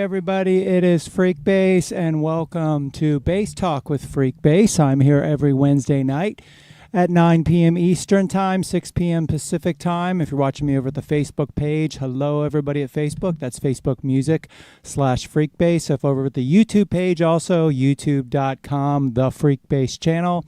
Everybody, it is Freekbass, and welcome to BASSTalk with Freekbass. I'm here every Wednesday night at 9 p.m. Eastern Time, 6 p.m. Pacific Time. If you're watching me over at the Facebook page, hello everybody at Facebook. That's Facebook Music/Freekbass. If over at the YouTube page, also youtube.com, the Freekbass channel.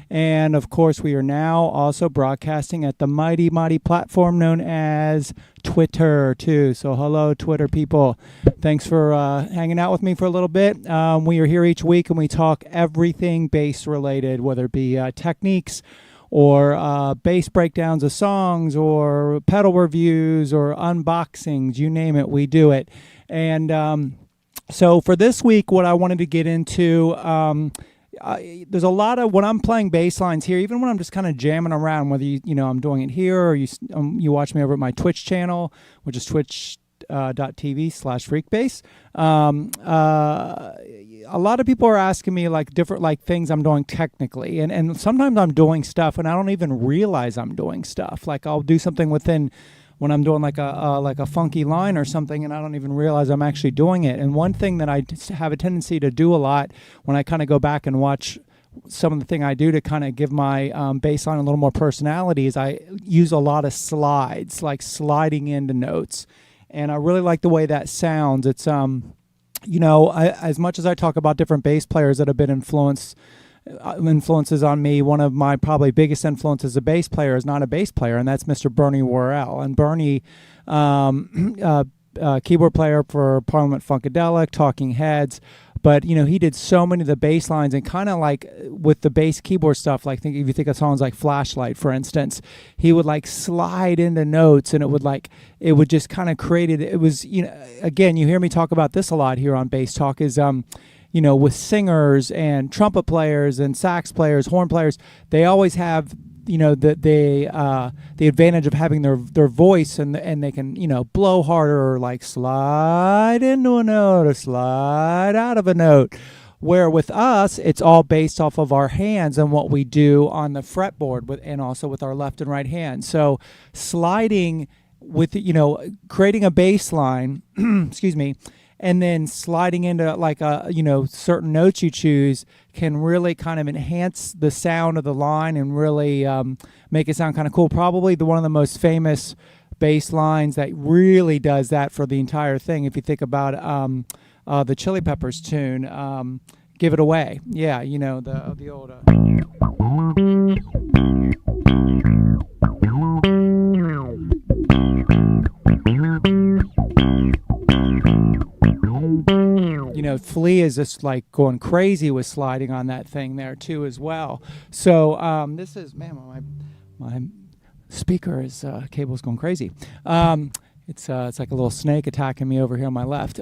And of course, we are now also broadcasting at the mighty platform known as Twitter too. So hello, Twitter people. Thanks for hanging out with me for a little bit. We are here each week and we talk everything bass related, whether it be techniques or bass breakdowns of songs or pedal reviews or unboxings, you name it, we do it. And so for this week, what I wanted to get into, there's a lot of when I'm playing bass lines here, even when I'm just kind of jamming around, whether I'm doing it here or you watch me over at my Twitch channel, which is twitch.tv/Freekbass. A lot of people are asking me different things I'm doing technically, and sometimes I'm doing stuff and I don't even realize I'm doing stuff. Like I'll do something when I'm doing like a funky line or something, and I don't even realize I'm actually doing it. And one thing that I have a tendency to do a lot when I kind of go back and watch some of the thing I do to kind of give my bass line a little more personality is I use a lot of slides, like sliding into notes. And I really like the way that sounds. It's, as much as I talk about different bass players that have been influences on me, one of my probably biggest influences as a bass player is not a bass player, and that's Mr. Bernie Worrell. And Bernie, keyboard player for Parliament Funkadelic, Talking Heads, but he did so many of the bass lines, and kind of like with the bass keyboard stuff, like if you think of songs like Flashlight, for instance, he would like slide into notes, and it would just kind of create it. It was, again, you hear me talk about this a lot here on BASSTalk is with singers and trumpet players and sax players, horn players, they always have, the advantage of having their voice, and they can, blow harder, or like slide into a note or slide out of a note. Where with us, it's all based off of our hands and what we do on the fretboard, and also with our left and right hand. So sliding with, creating a bass line, excuse me, and then sliding into like certain notes you choose can really kind of enhance the sound of the line and really make it sound kind of cool. Probably one of the most famous bass lines that really does that for the entire thing. If you think about the Chili Peppers tune, "Give It Away." Yeah, the old. Flea is just like going crazy with sliding on that thing there too as well. So this is, man, my speaker is cable's going crazy. It's like a little snake attacking me over here on my left.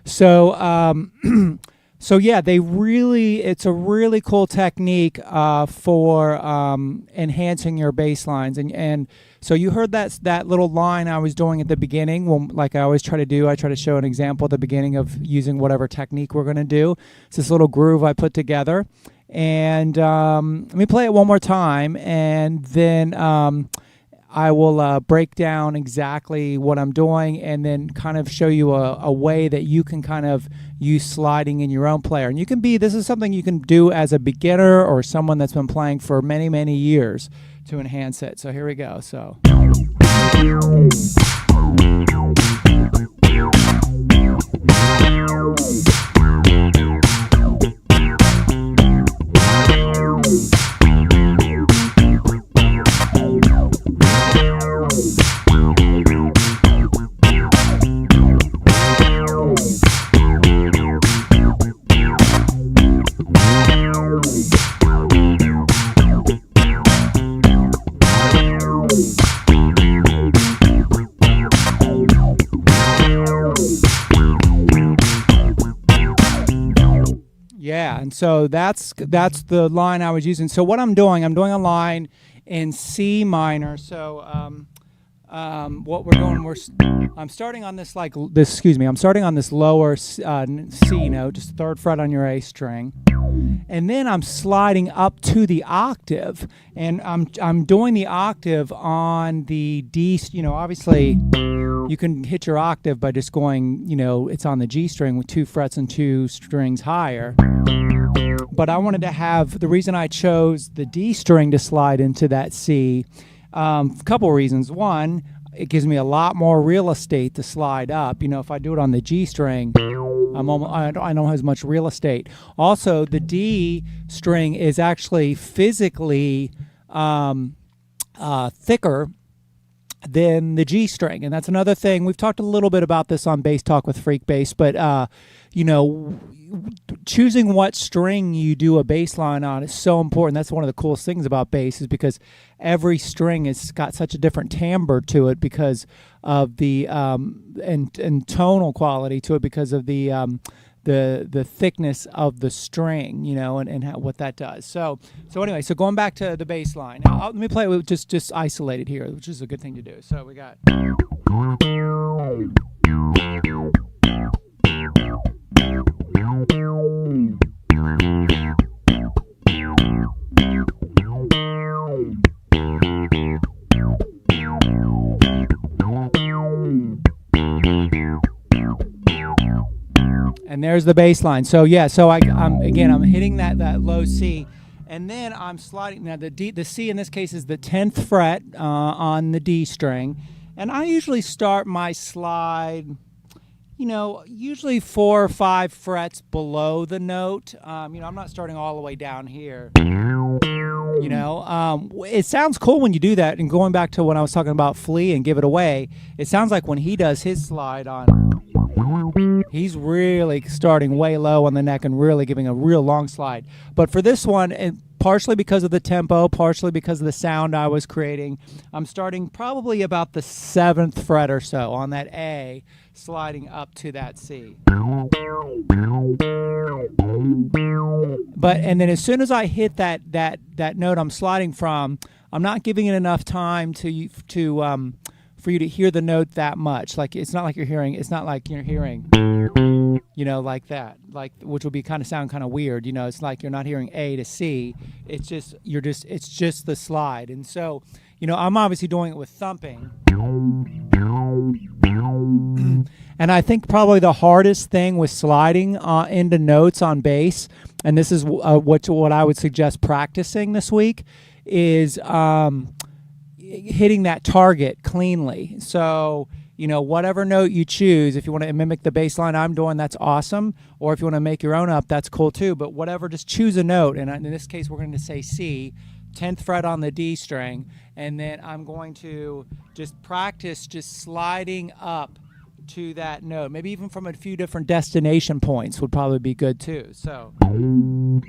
So yeah, it's a really cool technique for enhancing your bass lines. And so you heard that little line I was doing at the beginning. Well, like I always try to do, I try to show an example at the beginning of using whatever technique we're going to do. It's this little groove I put together. And let me play it one more time, and then I will break down exactly what I'm doing, and then kind of show you a way that you can kind of use sliding in your own player. And this is something you can do as a beginner or someone that's been playing for many, many years to enhance it. So here we go. So. Yeah, and so that's the line I was using. So what I'm doing a line in C minor. So what we're doing, I'm starting on this I'm starting on this lower C note, just third fret on your A string, and then I'm sliding up to the octave, and I'm doing the octave on the D. You know, obviously you can hit your octave by just going, you know, it's on the G string with 2 frets and 2 strings higher. But I wanted to have, the reason I chose the D string to slide into that C, a couple reasons. One, it gives me a lot more real estate to slide up. You know, if I do it on the G string, I don't have as much real estate. Also, the D string is actually physically thicker than the G string, and that's another thing. We've talked a little bit about this on Bass Talk with Freekbass, but you know, choosing what string you do a bass line on is so important. That's one of the coolest things about bass, is because every string has got such a different timbre to it because of the and tonal quality to it because of the thickness of the string, you know, and what that does. So anyway, so going back to the bass line. Now, let me play it with just isolated here, which is a good thing to do. So we got. And there's the bass line. So yeah, so I'm hitting that low C, and then I'm sliding. Now the C in this case is the 10th fret on the D string, and I usually start my slide, you know, usually 4 or 5 frets below the note. You know, I'm not starting all the way down here. You know, it sounds cool when you do that. And going back to when I was talking about Flea and Give It Away, it sounds like when he does his slide on, he's really starting way low on the neck and really giving a real long slide. But for this one, and partially because of the tempo, partially because of the sound I was creating, I'm starting probably about the 7th fret or so on that A, sliding up to that C. And then as soon as I hit that note I'm sliding from, I'm not giving it enough time for you to hear the note that much. Like it's not like you're hearing, you know, like that, like, which would be sound kind of weird. You know, it's like you're not hearing A to C. It's just it's just the slide. And so, you know, I'm obviously doing it with thumping. And I think probably the hardest thing with sliding into notes on bass, and this is what I would suggest practicing this week, is hitting that target cleanly. So, you know, whatever note you choose, if you want to mimic the bass line I'm doing, that's awesome. Or if you want to make your own up, that's cool too. But whatever, just choose a note. And in this case, we're going to say C, 10th fret on the D string. And then I'm going to just practice just sliding up to that note. Maybe even from a few different destination points would probably be good too. So you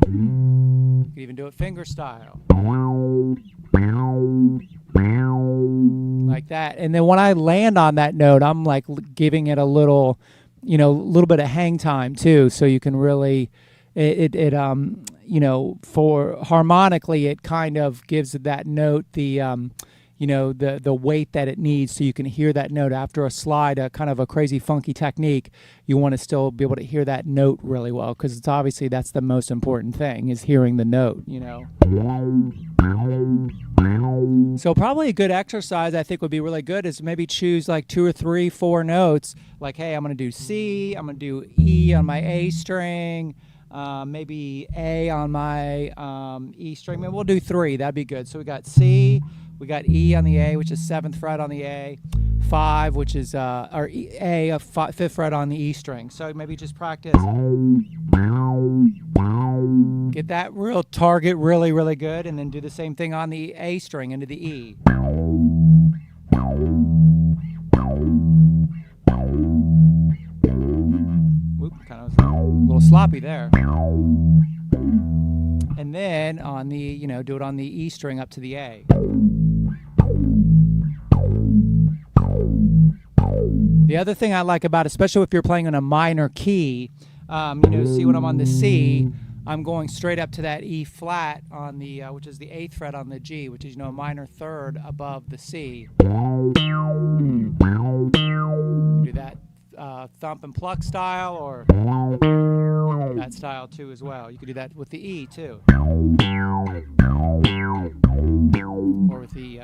can even do it finger style. Like that. And then when I land on that note, I'm like giving it a little bit of hang time too, so you can really you know, for harmonically it kind of gives that note the you know, the weight that it needs, so you can hear that note after a slide, a kind of a crazy funky technique. You want to still be able to hear that note really well, because it's obviously that's the most important thing, is hearing the note, you know. So probably a good exercise I think would be really good is maybe choose like 2 or 3, 4 notes. Like, hey, I'm going to do C, I'm going to do E on my A string, maybe A on my E string. Maybe we'll do 3. That'd be good. So we got C, we got E on the A, which is 7th fret on the A, 5, which is A, 5th fret on the E string. So maybe just practice. Get that real target really, really good, and then do the same thing on the A string into the E. Whoop, kind of a little sloppy there. And then on the, you know, do it on the E string up to the A. The other thing I like about it, especially if you're playing in a minor key, See when I'm on the C, I'm going straight up to that E flat on the, which is the 8th fret on the G, which is, a minor third above the C. Do that thump and pluck style, or that style too as well. You could do that with the E too. Or with the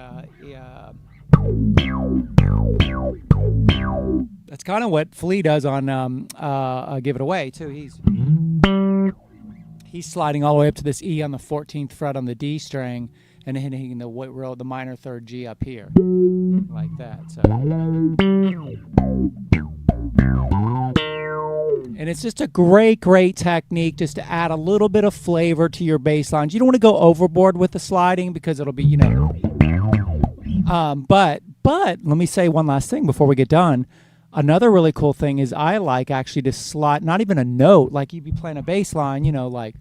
that's kind of what Flea does on Give It Away too. He's sliding all the way up to this E on the 14th fret on the D string and hitting the minor third G up here like that. So, and it's just a great technique just to add a little bit of flavor to your bass lines. You don't want to go overboard with the sliding because it'll be, but let me say one last thing before we get done. Another really cool thing is I like actually to slide, not even a note, like you'd be playing a bass line, like.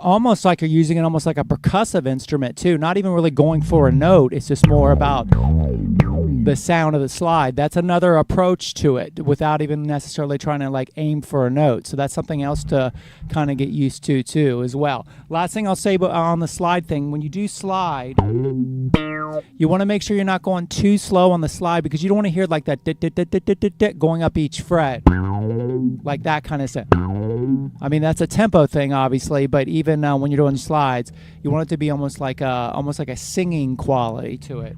Almost like you're using it almost like a percussive instrument too, not even really going for a note. It's just more about the sound of the slide. That's another approach to it without even necessarily trying to aim for a note. So that's something else to kind of get used to too as well. Last thing I'll say on the slide thing, when you do slide, you want to make sure you're not going too slow on the slide because you don't want to hear like that going up each fret, like that kind of stuff. I mean, that's a tempo thing, obviously, but even when you're doing slides, you want it to be almost like a singing quality to it.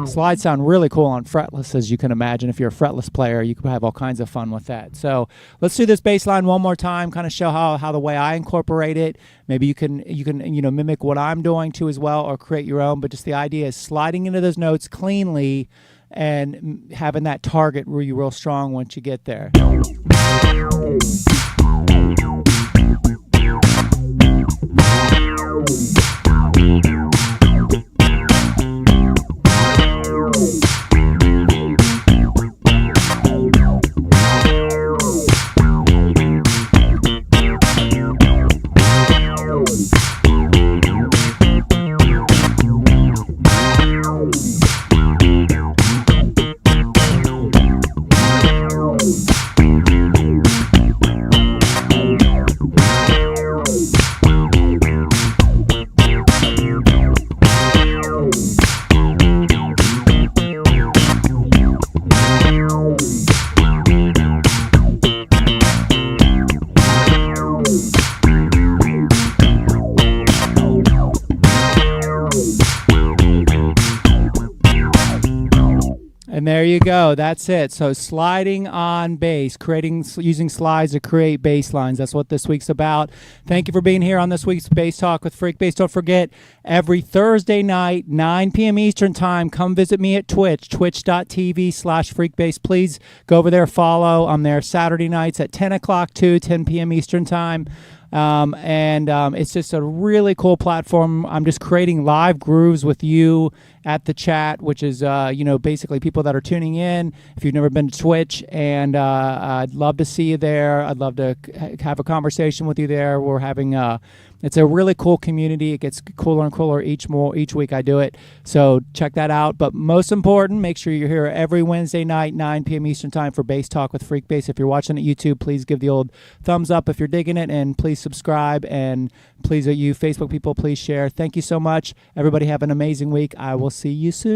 Slides sound really cool on fretless, as you can imagine. If you're a fretless player, you can have all kinds of fun with that. So let's do this bass line one more time, kind of show how the way I incorporate it. Maybe you can mimic what I'm doing too as well, or create your own. But just the idea is sliding into those notes cleanly and having that target really real strong once you get there. And there you go. That's it. So sliding on bass, using slides to create bass lines. That's what this week's about. Thank you for being here on this week's Bass Talk with Freekbass. Don't forget, every Thursday night, 9 p.m. Eastern Time, come visit me at Twitch, twitch.tv/Freekbass. Please go over there, follow. I'm there Saturday nights at 10 o'clock to 10 p.m. Eastern Time. It's just a really cool platform. I'm just creating live grooves with you at the chat, which is, basically people that are tuning in. If you've never been to Twitch, and I'd love to see you there. I'd love to have a conversation with you there. We're having it's a really cool community. It gets cooler and cooler each week I do it. So check that out. But most important, make sure you're here every Wednesday night, 9 p.m. Eastern Time for Bass Talk with Freekbass. If you're watching at YouTube, please give the old thumbs up if you're digging it, and please subscribe, and please, you Facebook people, please share. Thank you so much. Everybody have an amazing week. I will see you soon.